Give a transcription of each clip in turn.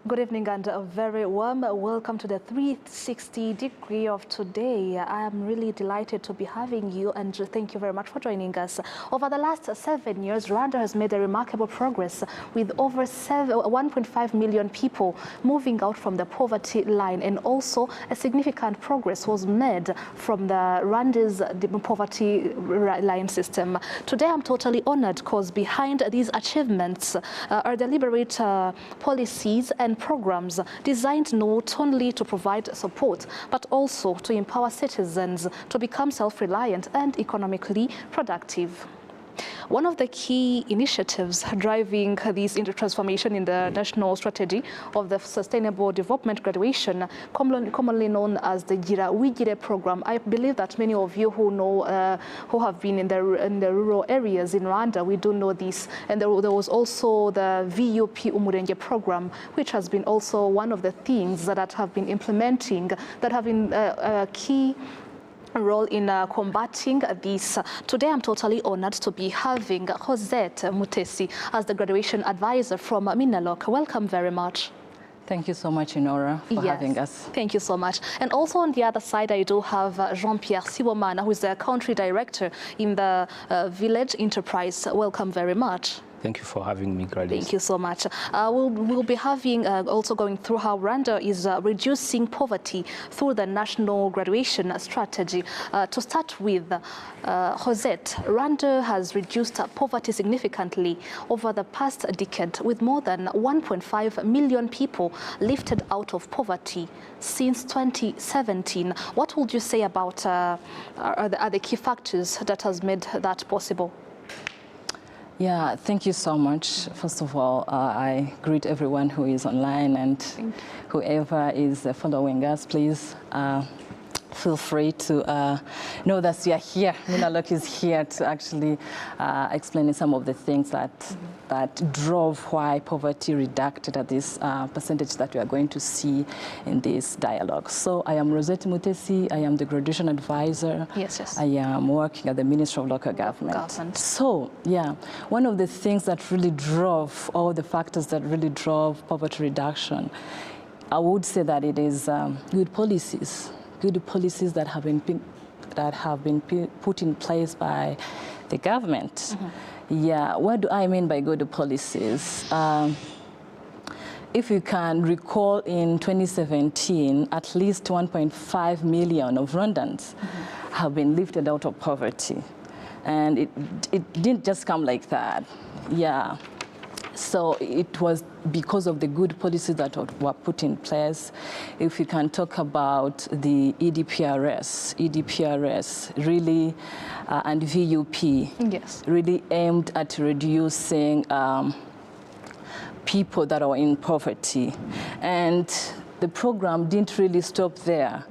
Good evening and a very warm welcome to the 360 degree of today. I am really delighted to be having you and thank you very much for joining us. Over the last 7 years, Rwanda has made a remarkable progress with over 1.5 million people moving out from the poverty line, and also a significant progress was made from the Rwanda's poverty line system. Today I'm totally honored because behind these achievements are deliberate policies and programs designed not only to provide support, but also to empower citizens to become self-reliant and economically productive. One of the key initiatives driving this transformation in the national strategy of the Sustainable Development Graduation, commonly known as the Gira Wigire program. I believe that many of you who know, who have been in the rural areas in Rwanda, we do know this. And there was also the VUP Umurenge program, which has been also one of the things that have been implementing, that have been a key role in combating this. Today I'm totally honored to be having Rosette Mutesi as the graduation advisor from Minaloc. Welcome very much. Thank you so much, Inora, for having us. Thank you so much. And also on the other side, I do have Jean-Pierre Sibomana, who is the country director in the Village Enterprise. Welcome very much. Thank you for having me, Gladys. Thank you so much. We'll be having also going through how Rwanda is reducing poverty through the national graduation strategy. To start with, Rosette, Rwanda has reduced poverty significantly over the past decade, with more than 1.5 million people lifted out of poverty since 2017. What would you say about are the key factors that has made that possible? Yeah, thank you so much. First of all, I greet everyone who is online, and whoever is following us, please feel free to know that we are here. Minaloc is here to actually explain some of the things that drove why poverty reduced at this percentage that we are going to see in this dialogue. So I am Rosette Mutesi. I am the graduation advisor. Yes. I am working at the Ministry of Local Government. So yeah, one of the things that really drove, all the factors that really drove poverty reduction, I would say that it is good policies that have been put in place by the government. Yeah, what do I mean by good policies? If you can recall, in 2017, at least 1.5 million of Rwandans have been lifted out of poverty. And it didn't just come like that. Yeah. So it was because of the good policies that were put in place. If you can talk about the EDPRS really, and VUP, really aimed at reducing people that are in poverty. And the program didn't really stop there.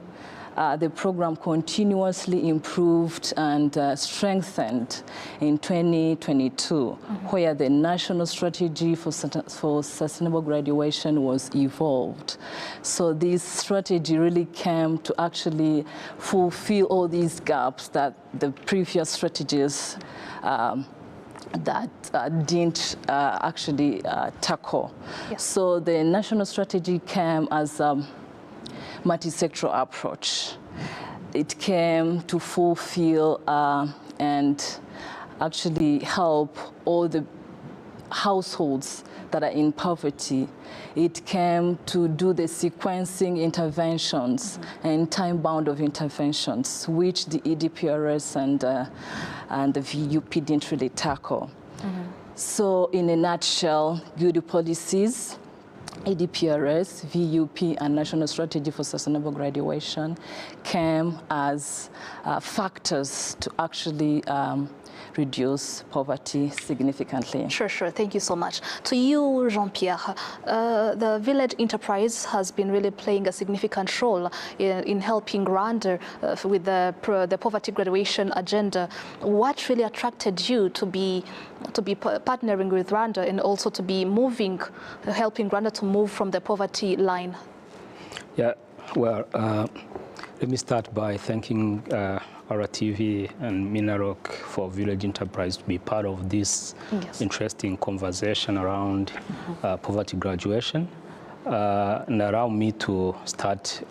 The program continuously improved and strengthened in 2022, where the national strategy for sustainable graduation was evolved. So this strategy really came to actually fulfill all these gaps that the previous strategies that didn't actually tackle. So the national strategy came as multi-sectoral approach. It came to fulfill and actually help all the households that are in poverty. It came to do the sequencing interventions and time-bound of interventions, which the EDPRS and the VUP didn't really tackle. So in a nutshell, good policies, EDPRS, VUP, and National Strategy for Sustainable Graduation came as factors to actually reduce poverty significantly. Sure. Thank you so much. To you, Jean-Pierre, the Village Enterprise has been really playing a significant role in helping Rwanda with the poverty graduation agenda. What really attracted you to be partnering with Rwanda and also to be helping Rwanda to move from the poverty line? Yeah, well, let me start by thanking RwandaTV and Minaloc for Village Enterprise to be part of this interesting conversation around poverty graduation. and allow me to start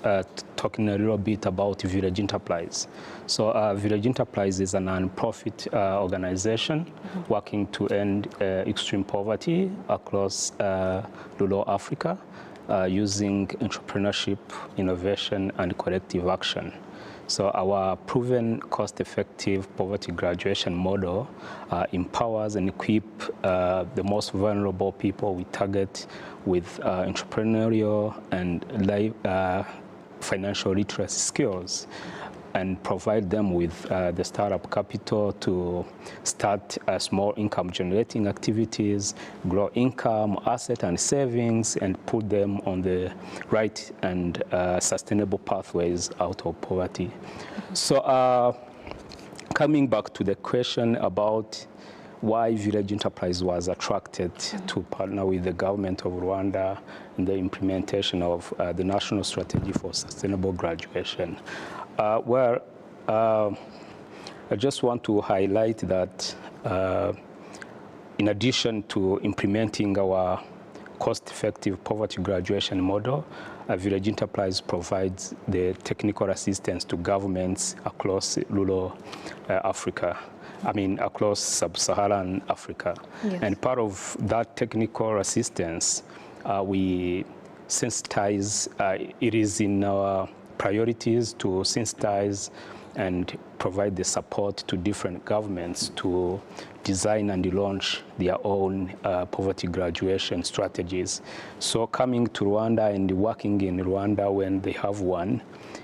talking a little bit about Village Enterprise. So Village Enterprise is a non-profit organization working to end extreme poverty across rural Africa using entrepreneurship, innovation, and collective action. So our proven cost-effective poverty graduation model empowers and equips the most vulnerable people we target with entrepreneurial and financial literacy skills, and provide them with the startup capital to start small income generating activities, grow income, asset and savings, and put them on the right and sustainable pathways out of poverty. So coming back to the question about why Village Enterprise was attracted to partner with the government of Rwanda in the implementation of the National Strategy for Sustainable Graduation. I just want to highlight that in addition to implementing our cost-effective poverty graduation model, Village Enterprise provides the technical assistance to governments across rural Africa. Across sub-Saharan Africa. Yes. And part of that technical assistance, we sensitize, it is in our priorities to sensitize and provide the support to different governments to design and launch their own poverty graduation strategies. So coming to Rwanda and working in Rwanda when they have one,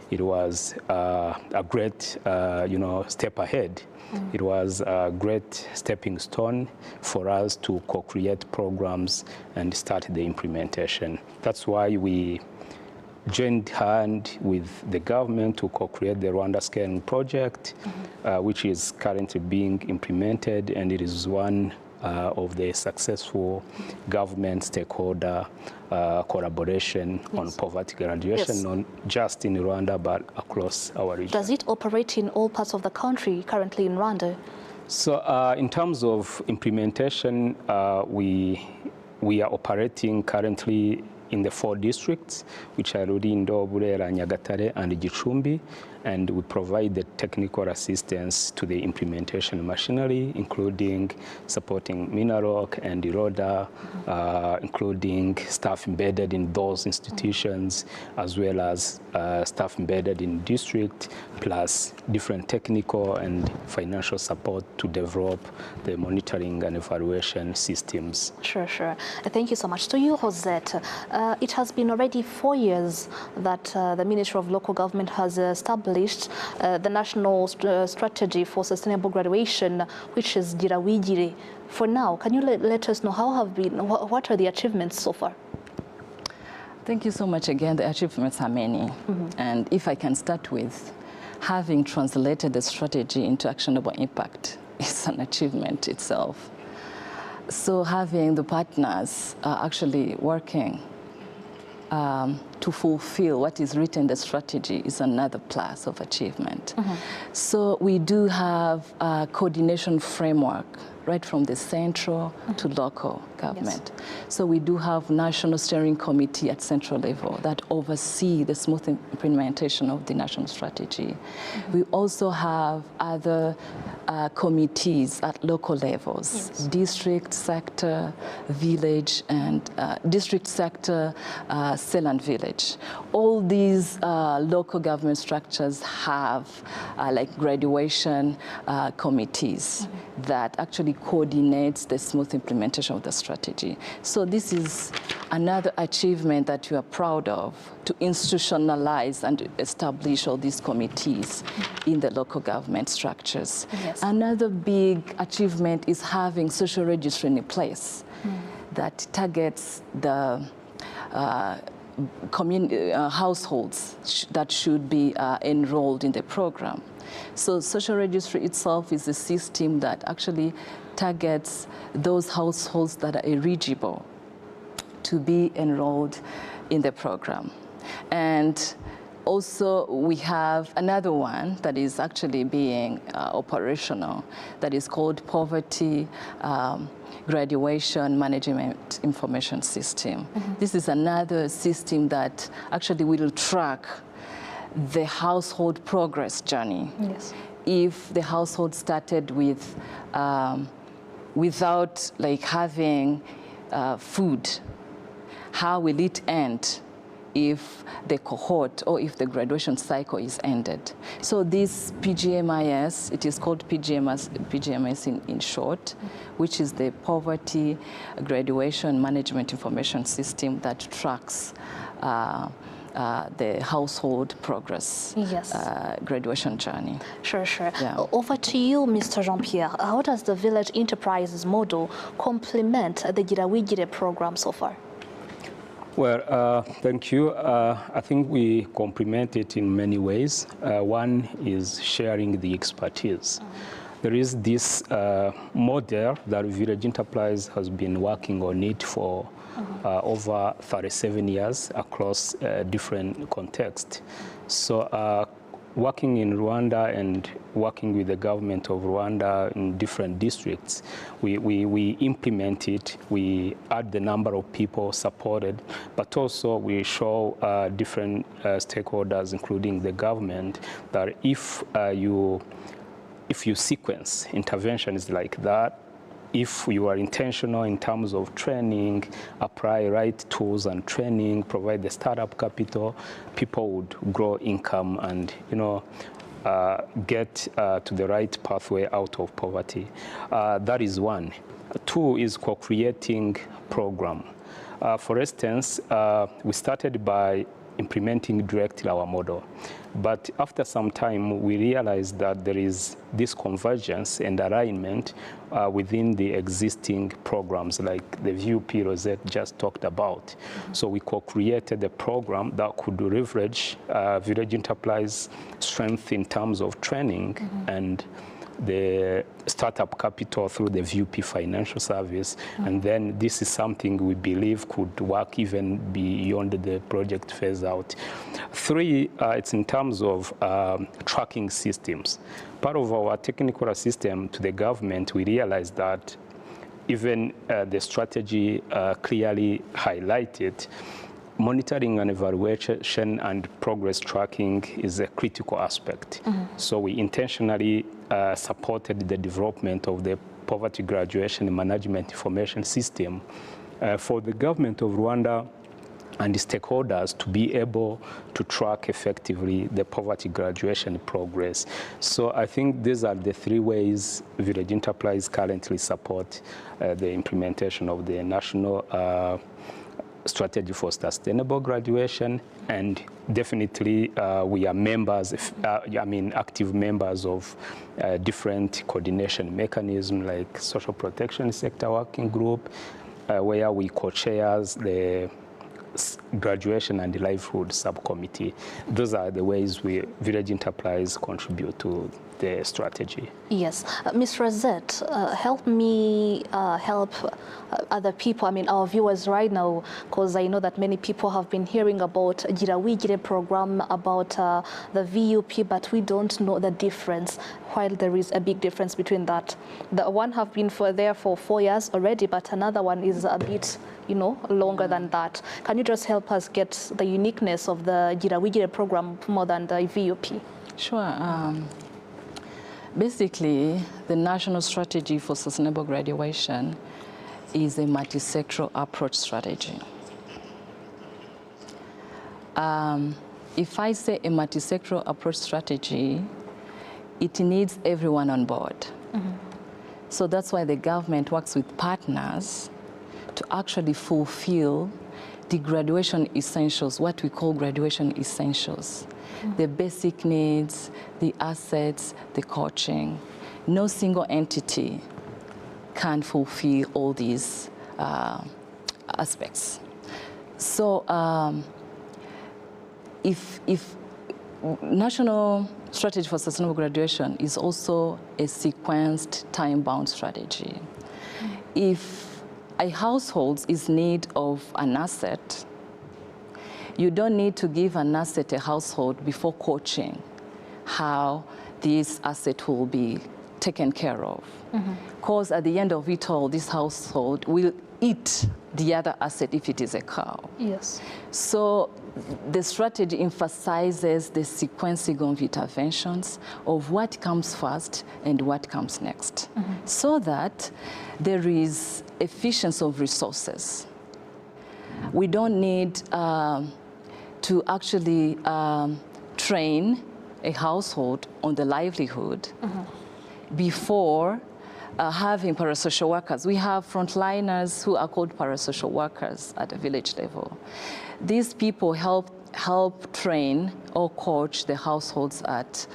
it was a great step ahead. It was a great stepping stone for us to co-create programs and start the implementation. That's why we joined hand with the government to co-create the Rwanda Scaling Project, which is currently being implemented, and it is one of the successful government stakeholder collaboration on poverty graduation, not just in Rwanda, but across our region. Does it operate in all parts of the country currently in Rwanda? So in terms of implementation, we are operating currently in the 4 districts, which are Rulindo, Burera, Nyagatare, and Gicumbi, and we provide the technical assistance to the implementation machinery, including supporting Minarok and Iroda, including staff embedded in those institutions, as well as staff embedded in district, plus different technical and financial support to develop the monitoring and evaluation systems. Sure. Thank you so much. To you, Josette, it has been already 4 years that the Ministry of Local Government has established the National Strategy for Sustainable Graduation, which is Girawigire. For now, can you let us know what are the achievements so far? Thank you so much again. The achievements are many. And if I can start with having translated the strategy into actionable impact, it's an achievement itself. So having the partners actually working to fulfill what is written in the strategy is another plus of achievement. So we do have a coordination framework right from the central to local government. Yes. So we do have National Steering Committee at central level that oversee the smooth implementation of the national strategy. We also have other committees at local levels, district, sector, village, and district, sector, cell and village. All these local government structures have like graduation committees that actually coordinates the smooth implementation of the strategy. So this is another achievement that we are proud of, to institutionalize and establish all these committees in the local government structures. Yes. Another big achievement is having social registry in place that targets the households that should be enrolled in the program. So social registry itself is a system that actually targets those households that are eligible to be enrolled in the program. And Also, we have another one that is actually being operational that is called Poverty Graduation Management Information System. This is another system that actually will track the household progress journey. Yes. If the household started with without like having food, how will it end if the cohort or if the graduation cycle is ended? So this PGMIS, it is called PGMIS in short, which is the Poverty Graduation Management Information System that tracks the household progress graduation journey. Sure. Yeah. Over to you, Mr. Jean-Pierre. How does the Village Enterprises model complement the Girawigire program so far? Well, thank you. I think we complement it in many ways. One is sharing the expertise. There is this model that Village Enterprise has been working on it for over 37 years across different contexts. So working in Rwanda and working with the government of Rwanda in different districts, we implement it, we add the number of people supported, but also we show different stakeholders, including the government, that if you sequence interventions like that, if you are intentional in terms of training, apply right tools and training, provide the startup capital, people would grow income and, get to the right pathway out of poverty. That is one. Two is co-creating program. For instance, we started by implementing directly our model. But after some time, we realized that there is this convergence and alignment within the existing programs, like the VUP Rosette just talked about. So we co-created a program that could leverage Village Enterprise strength in terms of training and the startup capital through the VUP financial service. And then this is something we believe could work even beyond the project phase out. Three, it's in terms of tracking systems. Part of our technical assistance to the government, we realized that even the strategy clearly highlighted, monitoring and evaluation and progress tracking is a critical aspect. So we intentionally supported the development of the Poverty Graduation Management Information System for the government of Rwanda and the stakeholders to be able to track effectively the poverty graduation progress. So I think these are the three ways Village Enterprise currently support the implementation of the national strategy for sustainable graduation, and definitely we are members, active members of different coordination mechanisms like social protection sector working group, where we co-chairs the graduation and livelihood subcommittee. Those are the ways we Village Enterprise contribute to the strategy. Yes. Ms. Rosette, help me help other people, our viewers right now, because I know that many people have been hearing about Girawigire program, about the VUP, but we don't know the difference, while there is a big difference between that. The one have been there for 4 years already, but another one is a bit, longer than that. Can you just help us get the uniqueness of the Girawigire program more than the VUP? Sure. Basically, the National Strategy for Sustainable Graduation is a multi-sectoral approach strategy. If I say a multi-sectoral approach strategy, it needs everyone on board. So that's why the government works with partners to actually fulfill the graduation essentials, what we call graduation essentials. The basic needs, the assets, the coaching. No single entity can fulfill all these aspects. So if National Strategy for Sustainable Graduation is also a sequenced, time-bound strategy. If a household is in need of an asset, You don't need to give an asset a household before coaching how this asset will be taken care of. Because at the end of it all, this household will eat the other asset if it is a cow. Yes. So the strategy emphasizes the sequencing of interventions of what comes first and what comes next, so that there is efficiency of resources. We don't need to actually train a household on the livelihood before having parasocial workers. We have frontliners who are called parasocial workers at the village level. These people help train or coach the households at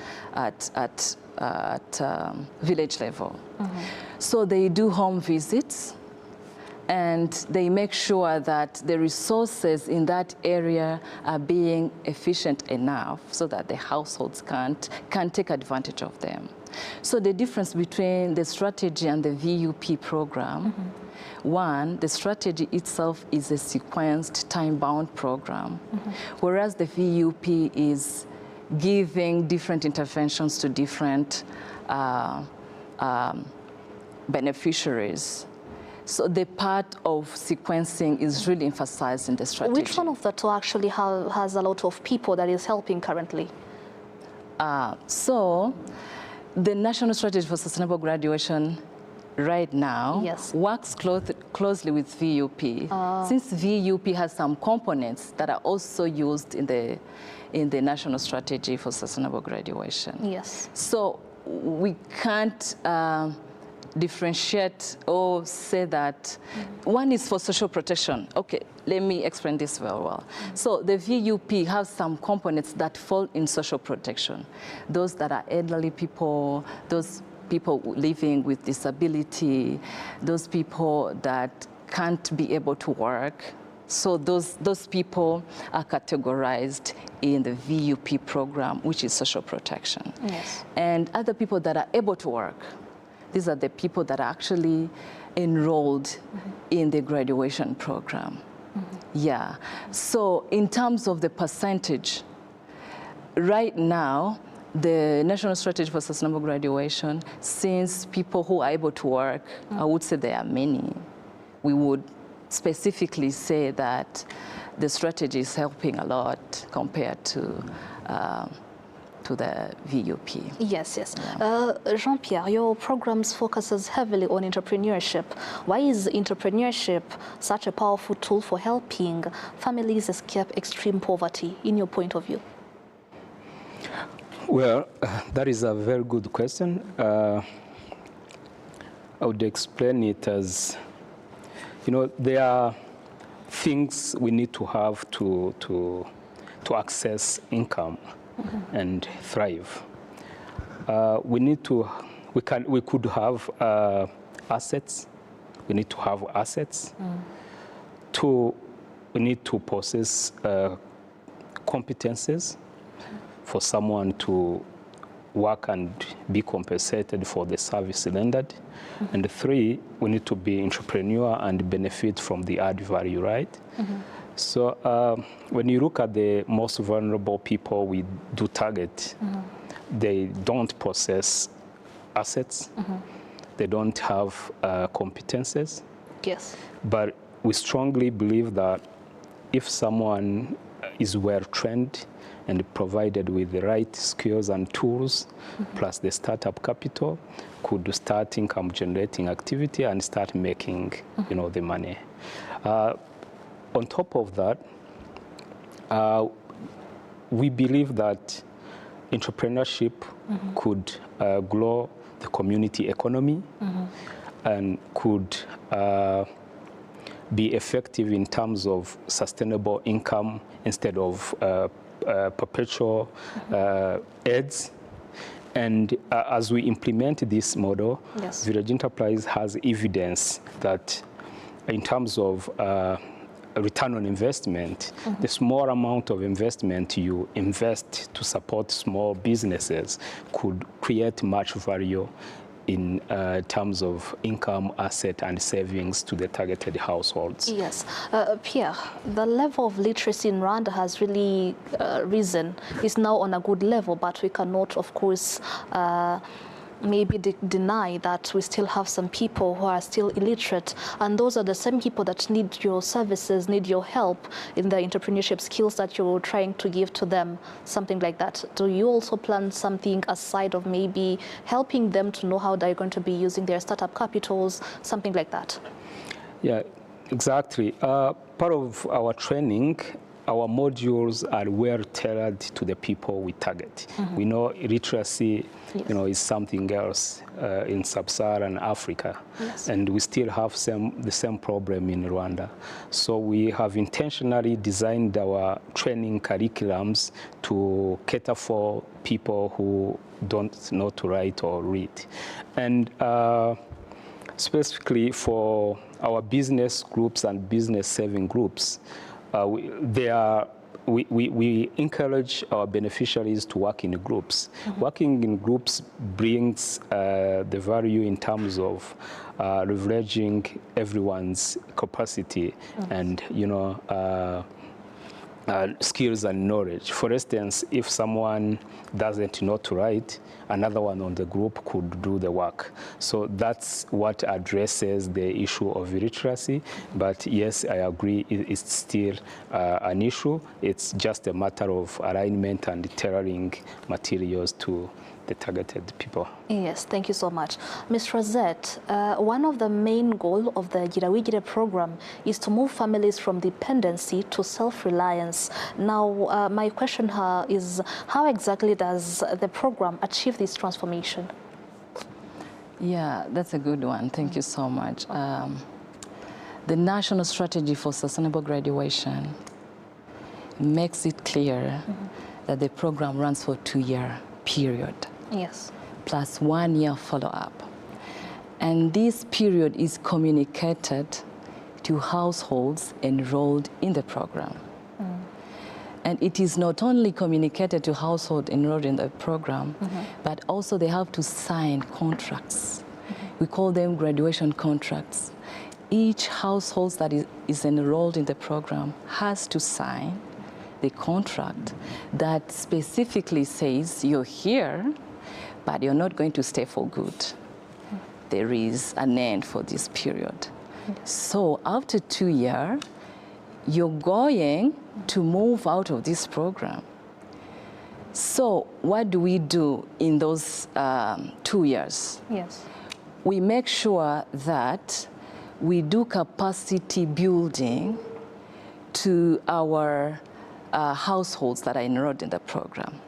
village level. So they do home visits, and they make sure that the resources in that area are being efficient enough so that the households can take advantage of them. So the difference between the strategy and the VUP program, one, the strategy itself is a sequenced, time-bound program, whereas the VUP is giving different interventions to different beneficiaries. So the part of sequencing is really emphasized in the strategy. Which one of the two actually has a lot of people that is helping currently? So the National Strategy for Sustainable Graduation right now works closely with VUP, since VUP has some components that are also used in the National Strategy for Sustainable Graduation. Yes. So we can't differentiate or say that one is for social protection. Okay, let me explain this very well. So the VUP has some components that fall in social protection. Those that are elderly people, those people living with disability, those people that can't be able to work. So those people are categorized in the VUP program, which is social protection. Yes. And other people that are able to work, these are the people that are actually enrolled in the graduation program. Yeah. So in terms of the percentage, right now, the National Strategy for Sustainable Graduation, since people who are able to work, I would say there are many, we would specifically say that the strategy is helping a lot compared to the VUP. Yes, yes. Yeah. Jean-Pierre, your programs focuses heavily on entrepreneurship. Why is entrepreneurship such a powerful tool for helping families escape extreme poverty, in your point of view? Well, that is a very good question. I would explain it as, there are things we need to have to access income and thrive. We could have assets. We need to have assets. Two, we need to possess competences for someone to work and be compensated for the service rendered. And three, we need to be entrepreneur and benefit from the add value, right? So when you look at the most vulnerable people we do target, they don't possess assets, they don't have competences. Yes. But we strongly believe that if someone is well trained and provided with the right skills and tools, plus the startup capital, could start income generating activity and start making, the money. On top of that, we believe that entrepreneurship could grow the community economy and could be effective in terms of sustainable income instead of perpetual aids. And as we implement this model, Village Enterprise has evidence that in terms of return on investment, the small amount of investment you invest to support small businesses could create much value in terms of income, asset, and savings to the targeted households. Yes. Pierre, the level of literacy in Rwanda has really risen. It's now on a good level, but we cannot, of course, maybe deny that we still have some people who are still illiterate, and those are the same people that need your services, need your help in the entrepreneurship skills that you're trying to give to them, something like that. Do you also plan something aside of maybe helping them to know how they're going to be using their startup capitals, something like that? Yeah, exactly. Part of our training, our modules are well tailored to the people we target. We know literacy, is something else in sub-Saharan Africa, and we still have the same problem in Rwanda. So we have intentionally designed our training curriculums to cater for people who don't know to write or read, and specifically for our business groups and business saving groups. We encourage our beneficiaries to work in groups. Working in groups brings the value in terms of leveraging everyone's capacity and skills and knowledge. For instance, if someone doesn't know to write, another one on the group could do the work. So that's what addresses the issue of illiteracy. But yes, I agree, it's still an issue. It's just a matter of alignment and tailoring materials to the targeted people. Yes, thank you so much. Ms. Rosette, one of the main goals of the Girawigire program is to move families from dependency to self-reliance. Now, my question is, how exactly does the program achieve this transformation? Yeah, that's a good one. Thank you so much. The National Strategy for Sustainable Graduation makes it clear that the program runs for a 2-year period. Yes. Plus 1 year follow-up. And this period is communicated to households enrolled in the program. And it is not only communicated to households enrolled in the program, but also they have to sign contracts. We call them graduation contracts. Each household that is enrolled in the program has to sign the contract that specifically says you're here, but you're not going to stay for good. There is an end for this period. So after 2 years, you're going to move out of this program. So what do we do in those 2 years? Yes. We make sure that we do capacity building to our households that are enrolled in the program.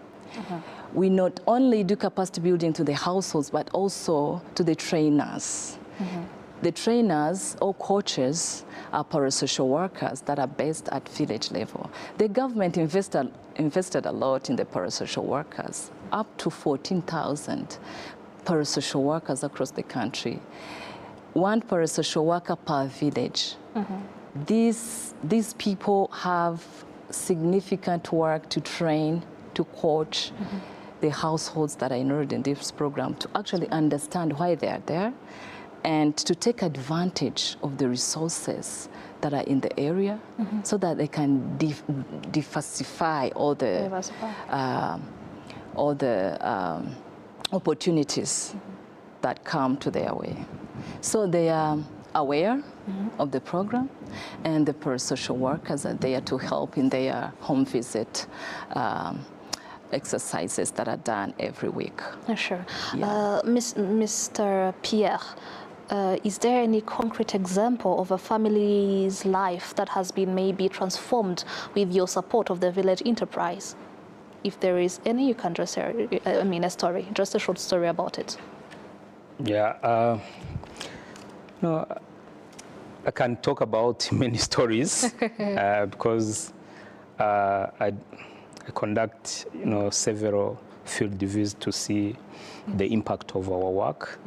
We not only do capacity building to the households, but also to the trainers. The trainers or coaches are parasocial workers that are based at village level. The government invested a lot in the parasocial workers, up to 14,000 parasocial workers across the country. 1 parasocial worker per village. These people have significant work to train, to coach the households that are enrolled in this program to actually understand why they are there and to take advantage of the resources that are in the area so that they can diversify all the opportunities that come to their way. So they are aware of the program, and the parasocial workers are there to help in their home visit exercises that are done every week. Sure. Yeah. Mr. Pierre, is there any concrete example of a family's life that has been maybe transformed with your support of the village enterprise? If there is any, you can just share, a story, just a short story about it. Yeah. No, I can talk about many stories because I conduct, several field visits to see the impact of our work.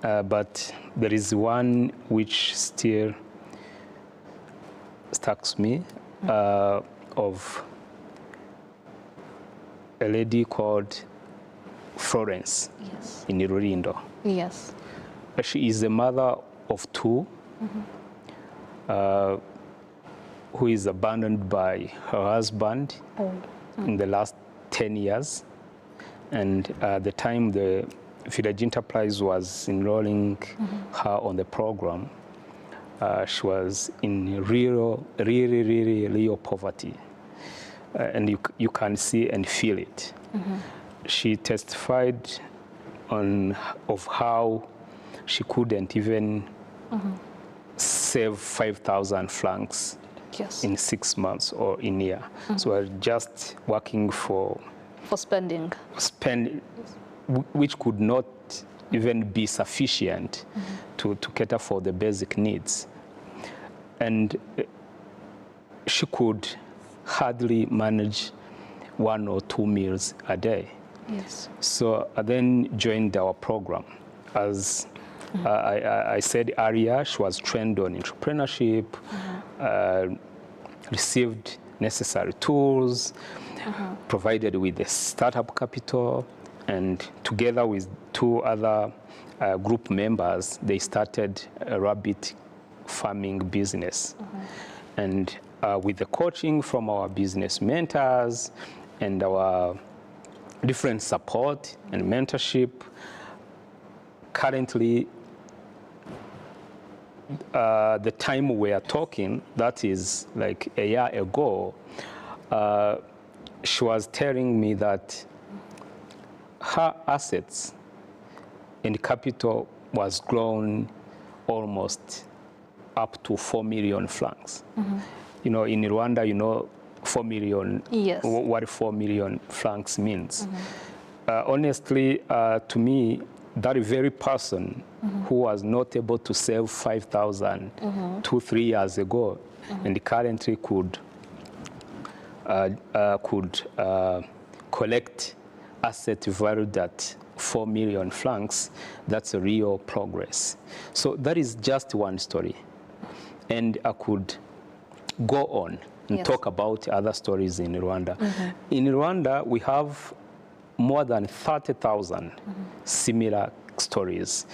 But there is one which still strikes me of a lady called Florence in Rulindo. Yes. She is a mother of two, who is abandoned by her husband in the last 10 years. And at the time the Village Enterprise was enrolling her on the program, she was in real poverty. And you can see and feel it. She testified of how she couldn't even save 5,000 francs in 6 months or in a year. So we're just working for spending, which could not even be sufficient to cater for the basic needs. And she could hardly manage 1 or 2 meals a day. Yes. So I then joined our program. As I said earlier, she was trained on entrepreneurship, received necessary tools, provided with the startup capital, and together with 2 other group members, they started a rabbit farming business. And with the coaching from our business mentors and our different support and mentorship, currently, the time we are talking, that is like a year ago, she was telling me that her assets and capital was grown almost up to 4 million francs. You know, in Rwanda, 4 million, yes. What 4 million francs means. Honestly, to me, that very person who was not able to save 5,000 2-3 years ago, and currently could collect asset valued at 4 million francs, that's a real progress. So that is just one story. And I could go on and talk about other stories in Rwanda. In Rwanda, we have more than 30,000 similar stories.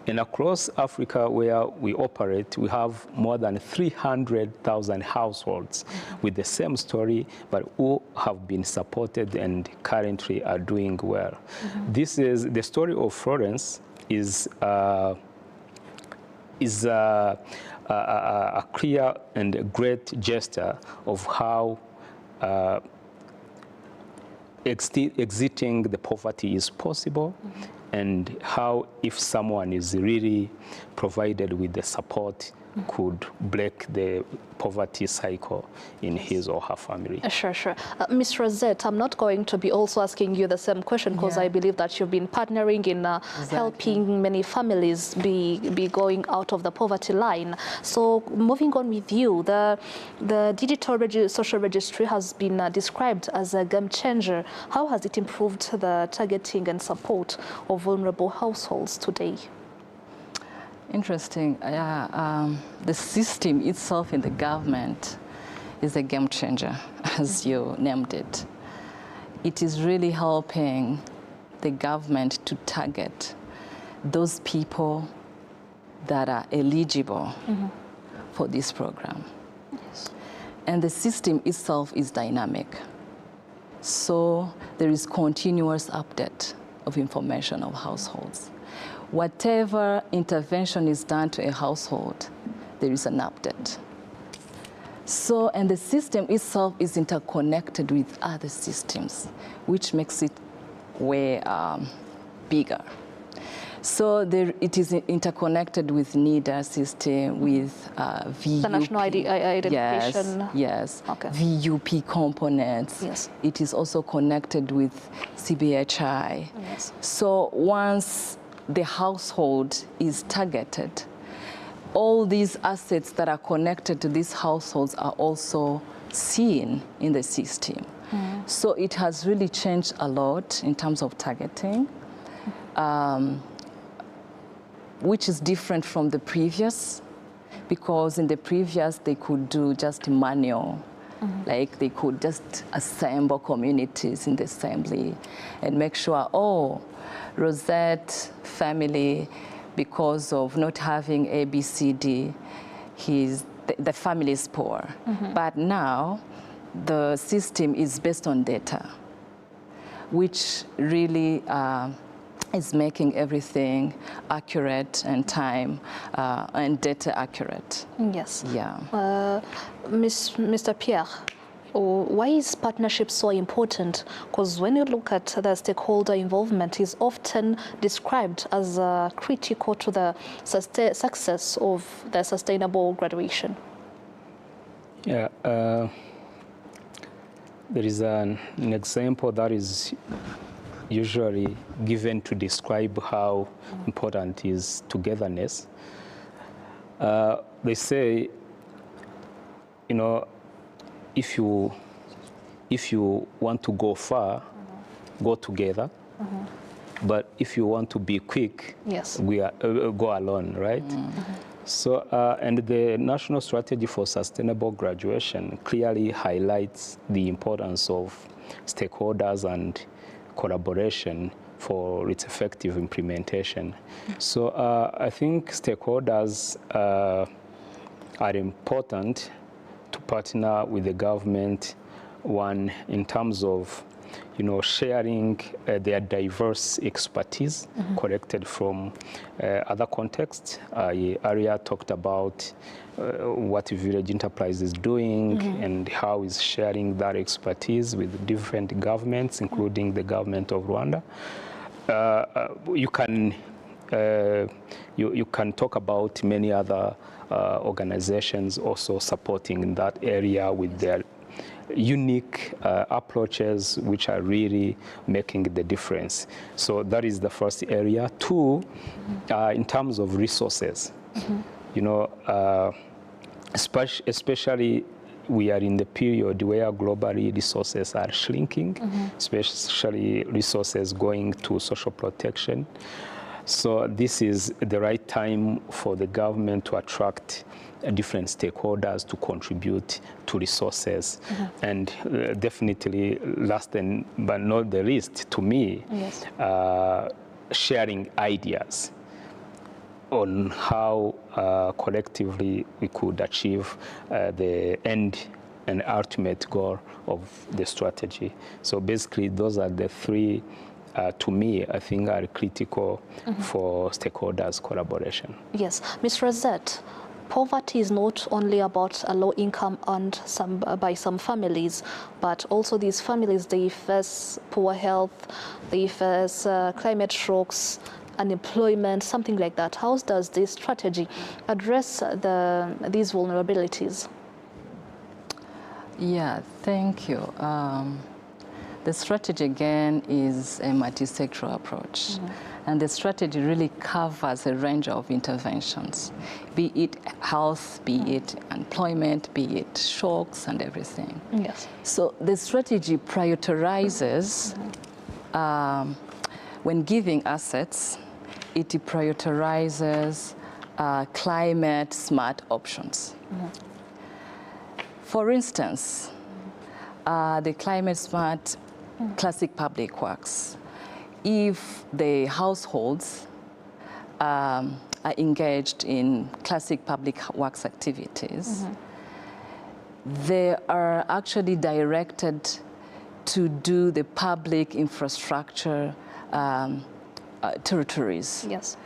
And across Africa where we operate, we have more than 300,000 households with the same story, but who have been supported and currently are doing well. This is the story of Florence is a clear and a great gesture of how exiting the poverty is possible, and how if someone is really provided with the support, could break the poverty cycle in his or her family. Sure. Ms. Rosette, I'm not going to be also asking you the same question, because I believe that you've been partnering in helping many families be going out of the poverty line. So moving on with you, the digital social registry has been described as a game changer. How has it improved the targeting and support of vulnerable households today? Interesting. The system itself in the government is a game changer, as you named it. It is really helping the government to target those people that are eligible for this program. Yes. And the system itself is dynamic. So there is continuous update of information of households. Whatever intervention is done to a household, there is an update. So, and the system itself is interconnected with other systems, which makes it way bigger. So it is interconnected with NIDA system, with VUP. The National Identification. Yes. Okay. VUP components. Yes. It is also connected with CBHI. Yes. So once the household is targeted, all these assets that are connected to these households are also seen in the system. So it has really changed a lot in terms of targeting, which is different from the previous, because in the previous they could do just manual Like they could just assemble communities in the assembly and make sure, oh, Rosette family, because of not having A, B, C, D, the family is poor. But now the system is based on data, which really is making everything accurate and time and data accurate. Yes. Yeah. Mr. Pierre, why is partnership so important? Because when you look at the stakeholder involvement, is often described as critical to the success of the sustainable graduation. Yeah, there is an example that is usually given to describe how important is togetherness. They say, you know, if you want to go far, go together. But if you want to be quick, yes, go alone, right? So, and the National Strategy for Sustainable Graduation clearly highlights the importance of stakeholders and collaboration for its effective implementation. So I think stakeholders are important to partner with the government, one in terms of, you know, sharing their diverse expertise collected from other contexts. I earlier talked about what Village Enterprise is doing and how it's sharing that expertise with different governments, including the government of Rwanda. You can talk about many other organizations also supporting in that area with their unique approaches which are really making the difference. So that is the first area. Two, in terms of resources, you know, especially we are in the period where globally resources are shrinking, especially resources going to social protection. So this is the right time for the government to attract different stakeholders to contribute to resources. And definitely, last but not the least, to me, yes, sharing ideas on how collectively we could achieve the end and ultimate goal of the strategy. So basically, those are the three, to me, I think are critical for stakeholders' collaboration. Yes. Ms. Rosette, poverty is not only about a low income earned by some families, but also these families, they face poor health, they face climate shocks, unemployment, something like that. How does this strategy address these vulnerabilities? Yeah, thank you. The strategy, again, is a multi-sectoral approach. And the strategy really covers a range of interventions, be it health, be it employment, be it shocks and everything. Yes. So the strategy prioritizes, when giving assets, it prioritizes climate smart options. For instance, the climate smart classic public works, if the households are engaged in classic public works activities, they are actually directed to do the public infrastructure territories. Yes.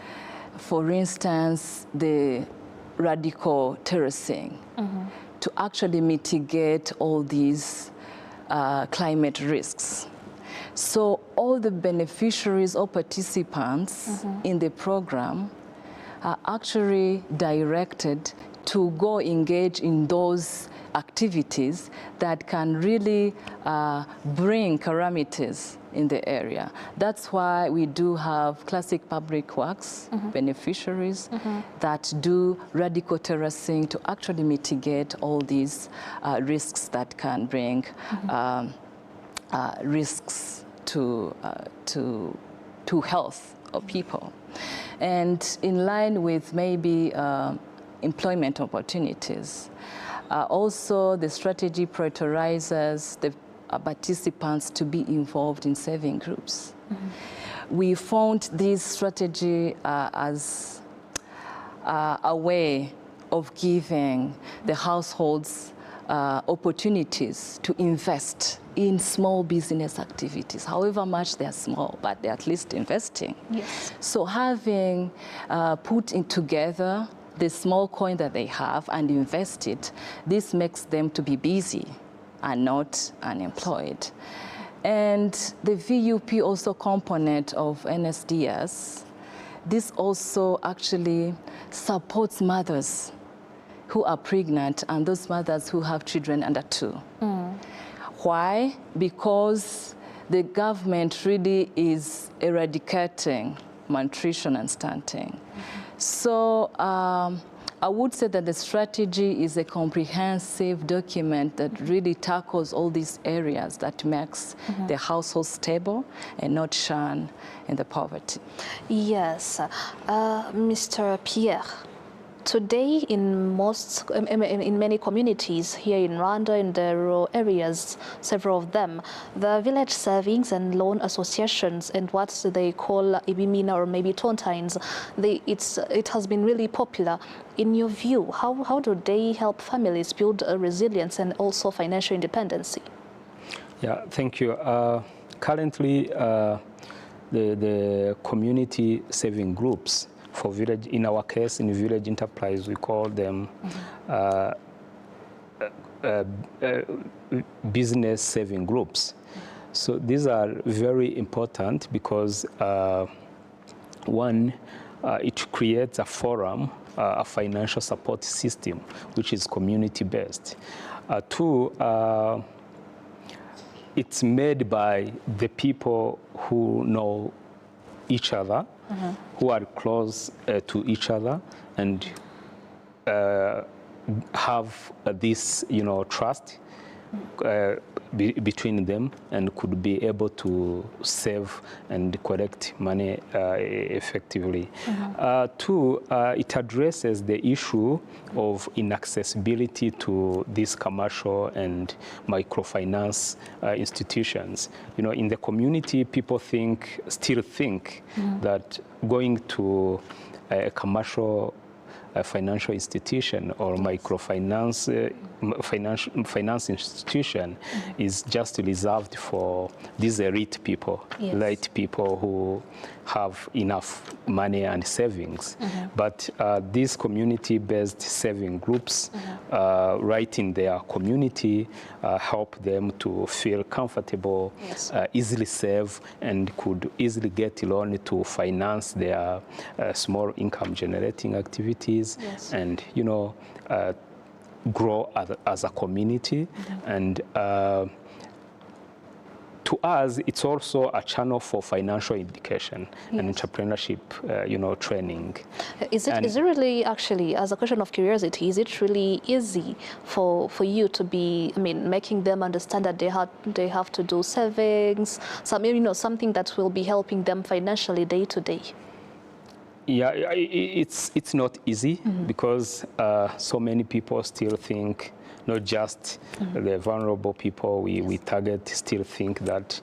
For instance, the radical terracing to actually mitigate all these climate risks. So all the beneficiaries or participants in the program are actually directed to go engage in those activities that can really bring calamities in the area. That's why we do have classic public works beneficiaries that do radical terracing to actually mitigate all these risks that can bring risks to health of people. And in line with maybe employment opportunities, Also, the strategy prioritizes the participants to be involved in saving groups. We found this strategy as a way of giving the households opportunities to invest in small business activities, however much they're small, but they're at least investing. Yes. So having put in together the small coin that they have and invest it, this makes them to be busy and not unemployed. And the VUP also component of NSDS, this also actually supports mothers who are pregnant and those mothers who have children under 2. Why? Because the government really is eradicating malnutrition and stunting. So I would say that the strategy is a comprehensive document that really tackles all these areas that makes the household stable and not shun in the poverty. Yes. Mr. Pierre, today in many communities here in Rwanda, in the rural areas, several of them, the village savings and loan associations and what they call ibimina or maybe tontines, it has been really popular. In your view, how do they help families build a resilience and also financial independence? Yeah, thank you. Currently, the community saving groups for village, in our case, in village enterprise, we call them business saving groups. So these are very important because one, it creates a forum, a financial support system, which is community-based. Two, it's made by the people who know each other, who are close to each other, and have this, trust between them, and could be able to save and collect money effectively. Two, it addresses the issue of inaccessibility to these commercial and microfinance institutions. In the community, people still think that going to a commercial financial institution or microfinance finance institution is just reserved for these elite people, elite people who have enough money and savings. But these community-based saving groups, right in their community, help them to feel comfortable, easily save, and could easily get a loan to finance their small income generating activities, and grow as a community. And to us, it's also a channel for financial education and entrepreneurship, training. Is it really, actually, as a question of curiosity, is it really easy for you to be, making them understand that they have to do savings, something that will be helping them financially day to day? Yeah, it's not easy because so many people still think, not just the vulnerable people we target, still think that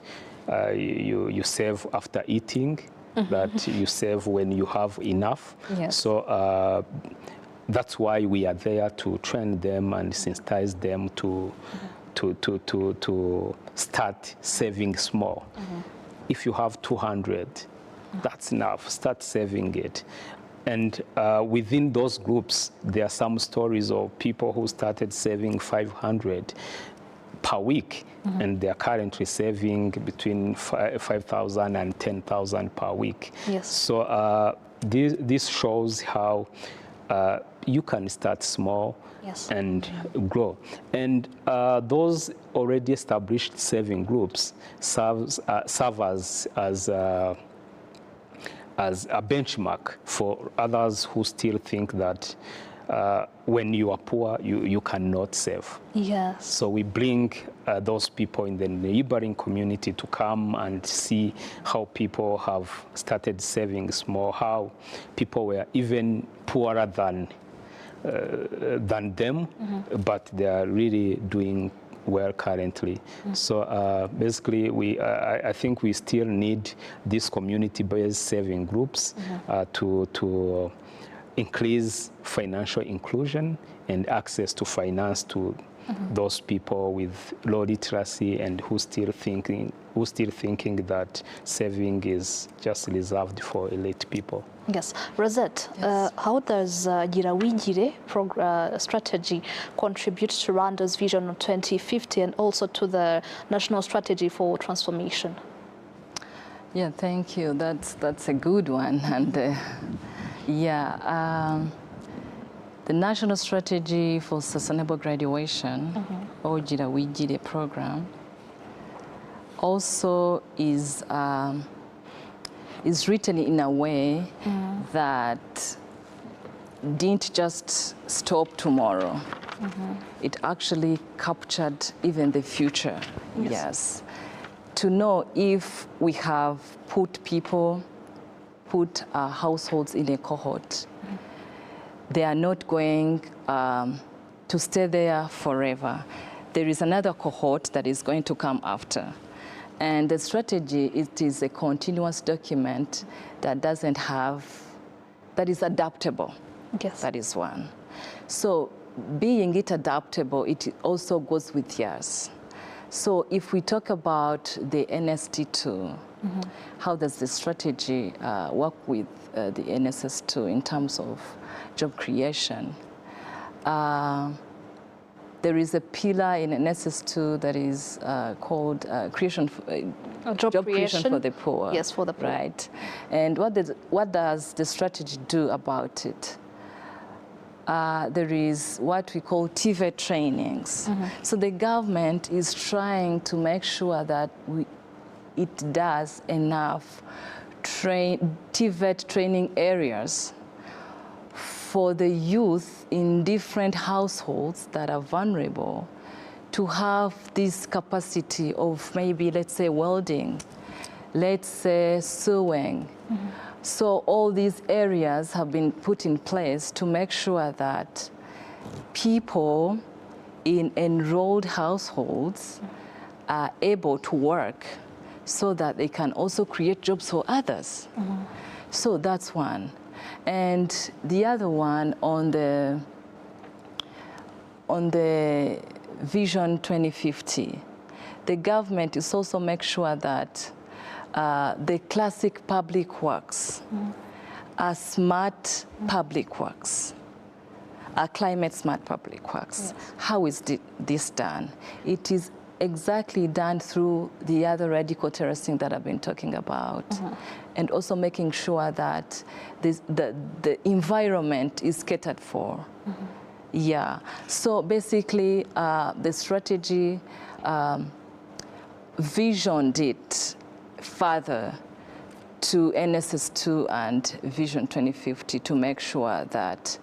you save after eating, that you save when you have enough. So that's why we are there to train them and sensitize them to start saving small. If you have 200, that's enough. Start saving it. And within those groups, there are some stories of people who started saving 500 per week, and they are currently saving between 5,000 and 10,000 per week. So this shows how you can start small and grow. And those already established saving groups serve as a benchmark for others who still think that when you are poor, you cannot save. So we bring those people in the neighboring community to come and see how people have started saving small, how people were even poorer than than them, but they are really doing well currently. So basically, I think we still need these community-based saving groups to increase financial inclusion and access to finance to those people with low literacy and who still thinking that saving is just reserved for elite people. Yes. Rosette, how does Girawigire strategy contribute to Rwanda's vision of 2050 and also to the national strategy for transformation? Yeah, thank you. That's a good one. And the National Strategy for Sustainable Graduation, or Girawigire program, also is written in a way that didn't just stop tomorrow. It actually captured even the future. Yes. To know if we have put households in a cohort, they are not going to stay there forever. There is another cohort that is going to come after. And the strategy, it is a continuous document that that is adaptable. Yes. That is one. So being it adaptable, it also goes with years. So if we talk about the NST2, how does the strategy work with the NSS2 in terms of job creation? There is a pillar in NSS2 that is called job creation for the poor. Yes, for the poor. Right. And what does the strategy do about it? There is what we call TVET trainings. So the government is trying to make sure that it does enough TVET training areas for the youth in different households that are vulnerable to have this capacity of maybe, let's say, welding, let's say, sewing. So all these areas have been put in place to make sure that people in enrolled households are able to work so that they can also create jobs for others. So that's one. And the other one on the Vision 2050, the government is also make sure that the classic public works are smart public works, are climate smart public works. Yes. How is this done? It is exactly done through the other radical terracing that I've been talking about, and also making sure that the environment is catered for. Yeah, so basically the strategy visioned it further to NSS2 and Vision 2050 to make sure that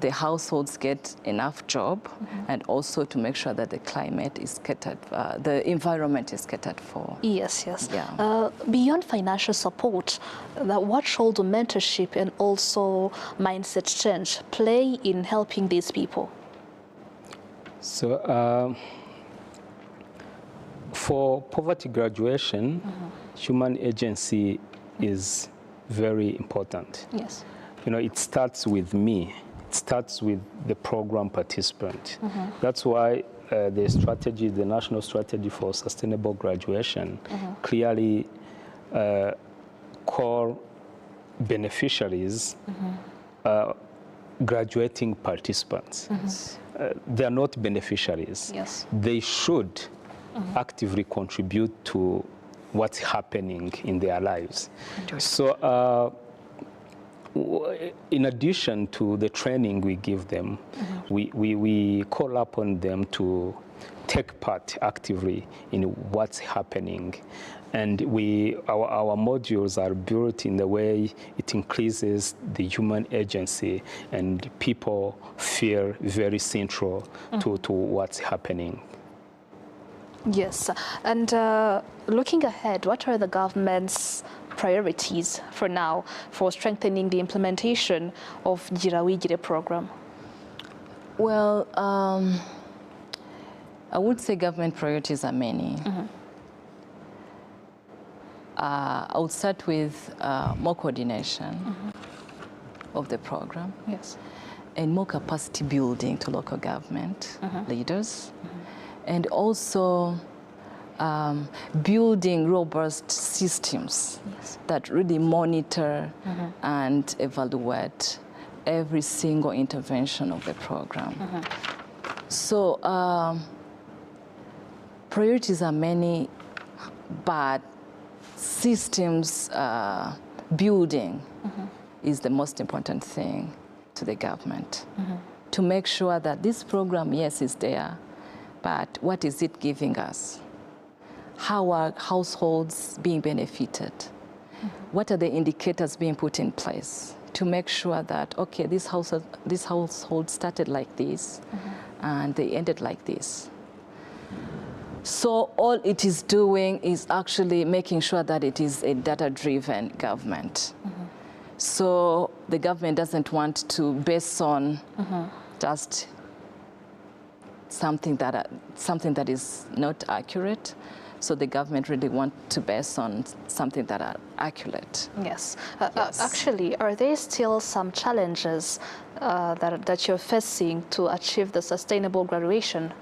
the households get enough job and also to make sure that the climate is catered, the environment is catered for. Yes, yes. Yeah. Beyond financial support, what role do mentorship and also mindset change play in helping these people? So for poverty graduation, human agency is very important. Yes. You know, it starts with me. It starts with the program participant. That's why the strategy, the National Strategy for Sustainable Graduation, clearly call beneficiaries graduating participants. They are not beneficiaries. Yes. They should actively contribute to what's happening in their lives. So in addition to the training we give them, we call upon them to take part actively in what's happening. And our modules are built in the way it increases the human agency and people feel very central to what's happening. Yes, and looking ahead, what are the government's priorities for now for strengthening the implementation of Girawigire program? Well, I would say government priorities are many. I would start with more coordination of the program. Yes. And more capacity building to local government leaders. And also building robust systems that really monitor and evaluate every single intervention of the program. So priorities are many, but systems building is the most important thing to the government, to make sure that this program, yes, is there, but what is it giving us? How are households being benefited? What are the indicators being put in place to make sure that, okay, this household started like this, and they ended like this? So all it is doing is actually making sure that it is a data-driven government. So the government doesn't want to base on just something that is not accurate. So the government really wants to base on something that are accurate. Yes. Actually, are there still some challenges that you're facing to achieve the sustainable graduation?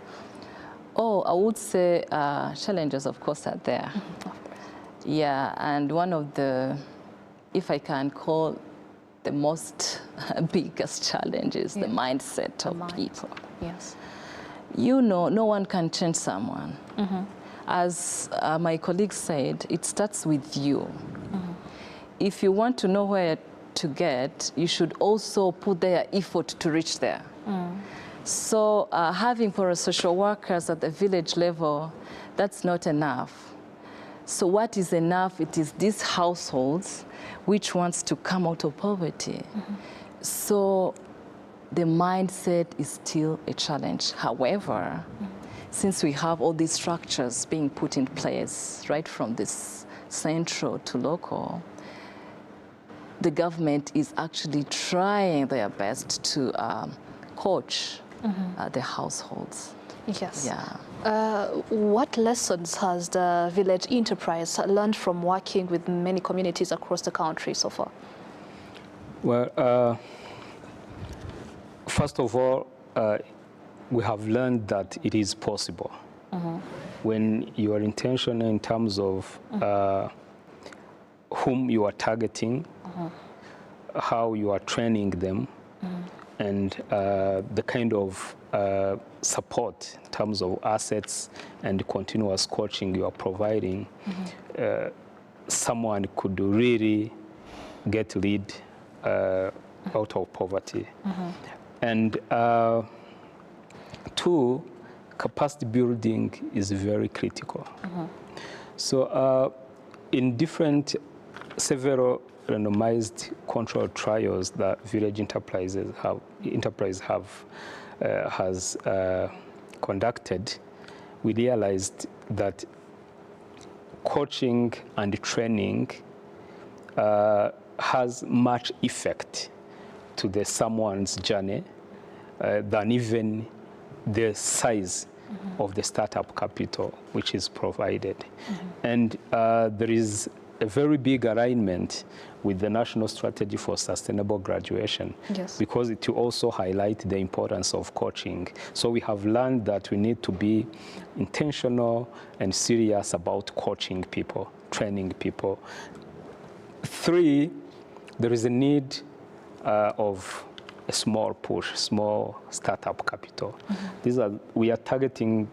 Oh, I would say challenges, of course, are there. Yeah, and one of the, if I can call the most biggest challenge is the mindset of people. Yes. You know, no one can change someone. As my colleague said, it starts with you. If you want to know where to get, you should also put their effort to reach there. So having parasocial workers at the village level, that's not enough. So what is enough? It is these households which wants to come out of poverty. So the mindset is still a challenge. However, since we have all these structures being put in place, right from this central to local, the government is actually trying their best to coach the households. Yes. Yeah. What lessons has the village enterprise learned from working with many communities across the country so far? Well, first of all, we have learned that it is possible. When you are intentional in terms of whom you are targeting, how you are training them, and the kind of support in terms of assets and continuous coaching you are providing, someone could really get lead out of poverty. And two, capacity building is very critical. So in several randomized controlled trials that village enterprise has conducted, we realized that coaching and training has much effect to someone's journey than even the size of the startup capital which is provided. And there is a very big alignment with the National Strategy for Sustainable Graduation, because it will also highlight the importance of coaching. So we have learned that we need to be intentional and serious about coaching people, training people. Three, there is a need of a small push, small startup capital. We are targeting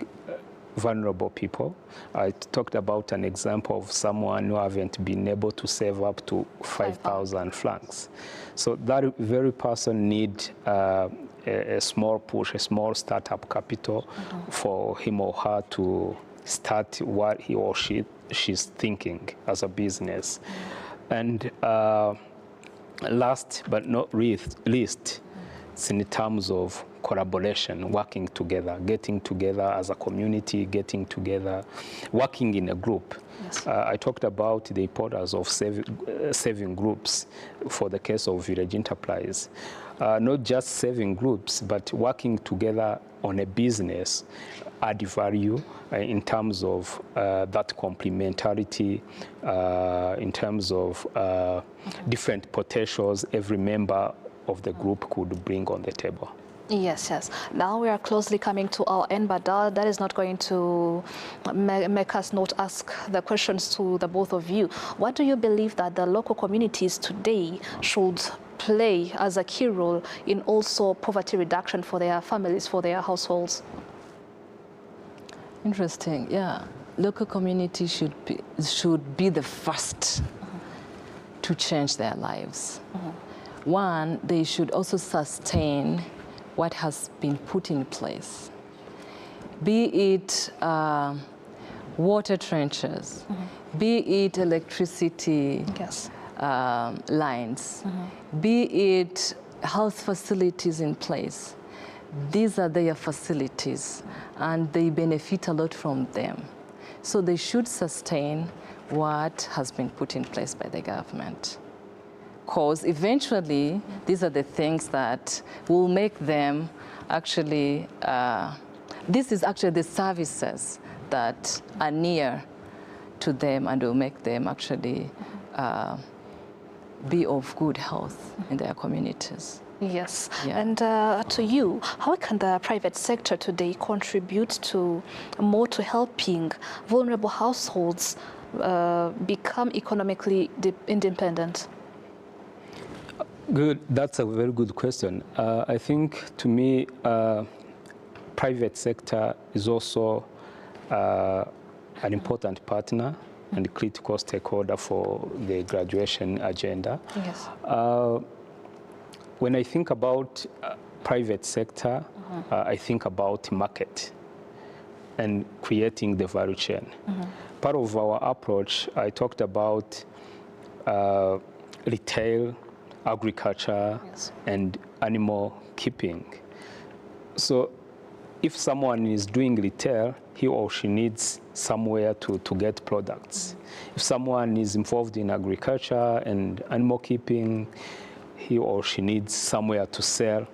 vulnerable people. I talked about an example of someone who haven't been able to save up to 5,000 francs. So that very person needs a small push, a small startup capital for him or her to start what he or she's thinking as a business. And last but not least, it's in terms of collaboration, working together, getting together as a community, getting together, working in a group. I talked about the importance of saving groups for the case of village enterprise. not just saving groups, but working together on a business add value in terms of that complementarity, in terms of different potentials every member of the group could bring on the table. Yes, yes. Now we are closely coming to our end, but that is not going to make us not ask the questions to the both of you. What do you believe that the local communities today should play as a key role in also poverty reduction for their families, for their households? Interesting, yeah. Local communities should be the first to change their lives. One, they should also sustain what has been put in place, be it water trenches, be it electricity lines, be it health facilities in place. These are their facilities, and they benefit a lot from them. So they should sustain what has been put in place by the government. Because eventually, these are the things that will make them actually, this is actually the services that are near to them and will make them actually be of good health in their communities. Yes, Yeah. and to you, how can the private sector today contribute to more to helping vulnerable households become economically independent? Good. That's a very good question. I think, to me, private sector is also an important partner and critical stakeholder for the graduation agenda. Yes. When I think about private sector, I think about market and creating the value chain. Part of our approach, I talked about retail, agriculture, and animal keeping. So if someone is doing retail, he or she needs somewhere to get products. If someone is involved in agriculture and animal keeping, he or she needs somewhere to sell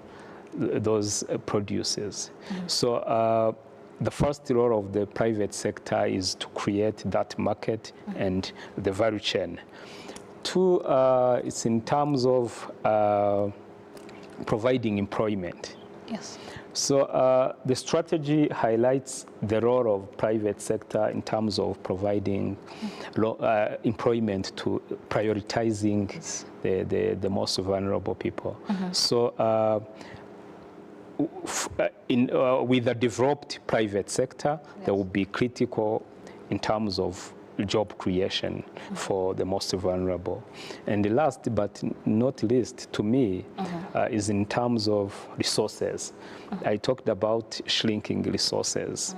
those produces. So the first role of the private sector is to create that market and the value chain. Two, it's in terms of providing employment. Yes. So the strategy highlights the role of private sector in terms of providing employment to prioritizing the most vulnerable people. So with a developed private sector, that will be critical in terms of job creation for the most vulnerable. And the last but not least, to me, is in terms of resources. I talked about shrinking resources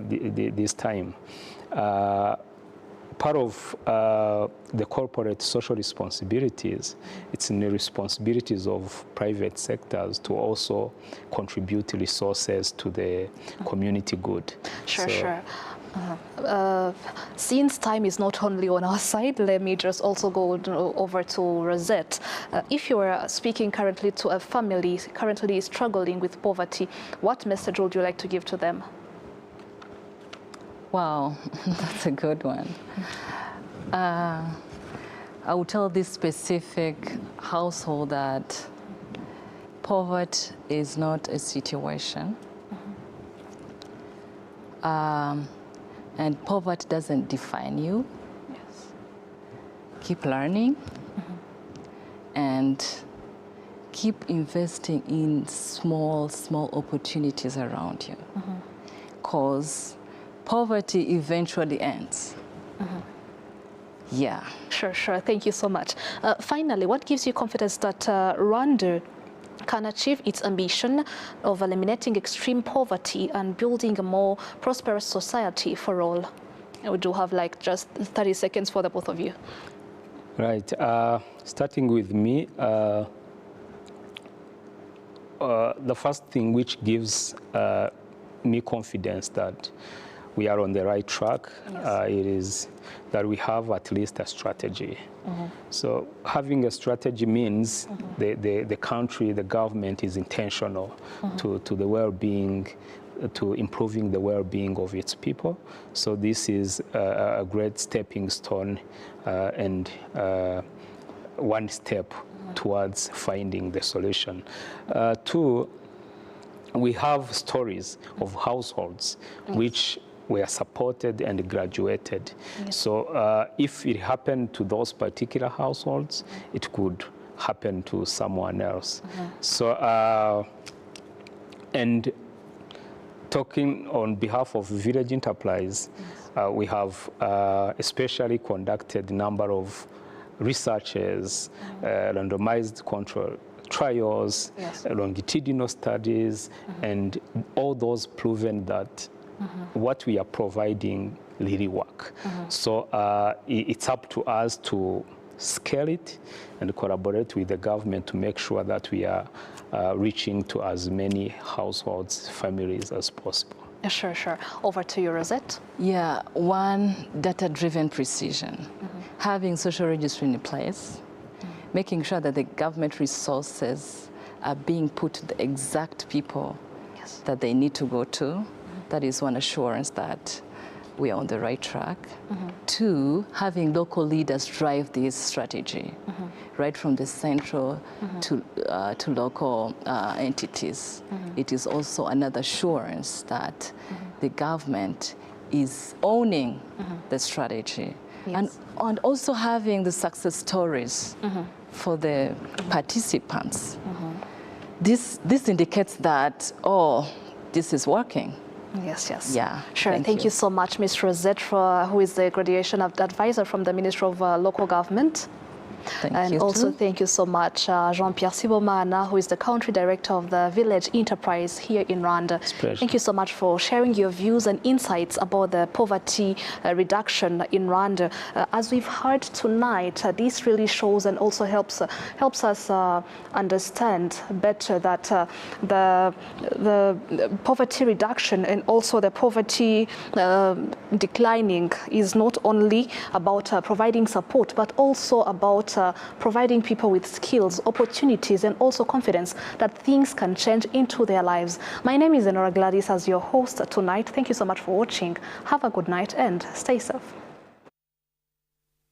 this time. Part of the corporate social responsibilities, it's in the responsibilities of private sectors to also contribute resources to the community good. Sure, sure. Since time is not only on our side, let me just also go over to Rosette. If you were speaking currently to a family currently struggling with poverty, what message would you like to give to them? Wow, that's a good one. I will tell this specific household that poverty is not a situation. And poverty doesn't define you. Yes. Keep learning and keep investing in small opportunities around you. Because poverty eventually ends. Yeah. Sure, sure. Thank you so much. Finally, what gives you confidence that Rwanda can achieve its ambition of eliminating extreme poverty and building a more prosperous society for all? We do have like just 30 seconds for the both of you. Right. Starting with me, the first thing which gives me confidence that we are on the right track. Yes. It is that we have at least a strategy. So having a strategy means the country, the government is intentional to the well-being, to improving the well-being of its people. So this is a great stepping stone and one step towards finding the solution. Two, we have stories of households which were supported and graduated. Yes. So if it happened to those particular households, it could happen to someone else. So, and talking on behalf of Village Enterprise, we have especially conducted a number of researches, randomized control trials, Yes. longitudinal studies, and all those proven that what we are providing really work. So it's up to us to scale it and collaborate with the government to make sure that we are reaching to as many households, families as possible. Sure, sure. Over to you, Rosette. Yeah, one, data-driven precision. Having social registry in place, making sure that the government resources are being put to the exact people Yes. that they need to go to. That is one assurance that we are on the right track. Two, having local leaders drive this strategy, right from the central to local entities. It is also another assurance that the government is owning the strategy. Yes. And also having the success stories for the participants. This indicates that, oh, this is working. Yes, yes. Yeah. Sure. Thank you so much, Ms. Rosette, who is the graduation advisor from the Ministry of Local Government. Thank you also too. thank you so much, Jean-Pierre Sibomana, who is the country director of the Village Enterprise here in Rwanda. It's a pleasure. Thank you so much for sharing your views and insights about the poverty reduction in Rwanda. As we've heard tonight, this really shows and also helps us understand better that the poverty reduction and also the poverty declining is not only about providing support, but also about providing people with skills, opportunities, and also confidence that things can change into their lives. My name is Enora Gladys as your host tonight. Thank you so much for watching. Have a good night and stay safe.